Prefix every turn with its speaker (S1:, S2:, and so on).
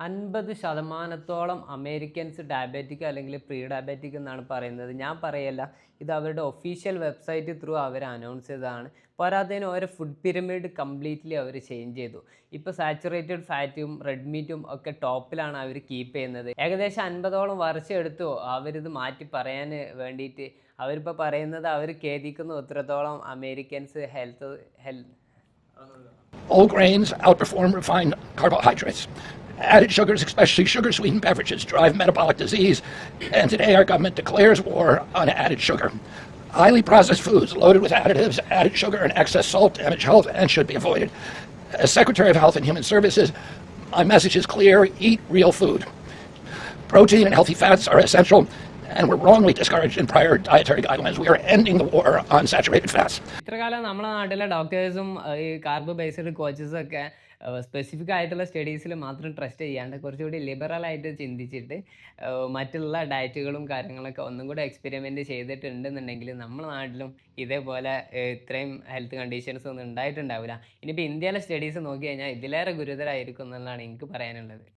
S1: 50% Americans diabetic അല്ലെങ്കിൽ prediabetic എന്നാണ് പറയുന്നത്. ഞാൻ പറയല്ല, ഇത് അവരുടെ ഒഫീഷ്യൽ വെബ്സൈറ്റ് ത്രൂ അവർ അനൗൺസ് ചെയ്തതാണ്. പോരാത്തതിന് ഓരോ ഫുഡ് പിരമിഡ് കംപ്ലീറ്റ്ലി അവർ ചേഞ്ച് ചെയ്തു. ഇപ്പോൾ സാച്ചുറേറ്റഡ് ഫാറ്റും റെഡ് മീറ്റും ഒക്കെ ടോപ്പിലാണ് അവർ കീപ്പ് ചെയ്യുന്നത്. ഏകദേശം 50ഓളം വർഷം അവരിത് മാറ്റി പറയാൻ വേണ്ടിയിട്ട്. അവരിപ്പോൾ പറയുന്നത് അവർ ഖേദിക്കുന്നു എത്രത്തോളം Americans health.
S2: Whole grains outperform refined carbohydrates. Added sugars, especially sugar-sweetened beverages, drive metabolic disease, and today our government declares war on added sugar. Highly processed foods loaded with additives, added sugar, and excess salt damage health and should be avoided. As Secretary of Health and Human Services, my message is clear: eat real food. Protein and healthy fats are essential, and were wrongly discouraged in prior dietary guidelines. We are ending the war on saturated fats.
S1: ഇത്രകാലം നമ്മുടെ നാട്ടിലെ ഡോക്ടേഴ്സും ഈ carb based കോച്ചസും ഒക്കെ specific ആയിട്ടുള്ള സ്റ്റഡീസിൽ മാത്രം trust ചെയ്യാണ്ട് കുറച്ചുകൂടി ലിബറലായിട്ട് ചിന്തിച്ചിട്ട് മറ്റുള്ള ഡയറ്റുകളും കാര്യങ്ങളൊക്കെ ഒന്നും കൂടെ എക്സ്പെരിമെൻറ്റ് ചെയ്തിട്ടുണ്ടെന്നുണ്ടെങ്കിൽ നമ്മുടെ നാട്ടിലും ഇതേപോലെ ഇത്രയും ഹെൽത്ത് കണ്ടീഷൻസ് ഒന്നും ഉണ്ടായിട്ടുണ്ടാവില്ല. ഇനിയിപ്പോൾ ഇന്ത്യയിലെ സ്റ്റഡീസ് നോക്കി കഴിഞ്ഞാൽ ഇതിലേറെ ഗുരുതരമായിരിക്കും എന്നുള്ളതാണ് എനിക്ക് പറയാനുള്ളത്.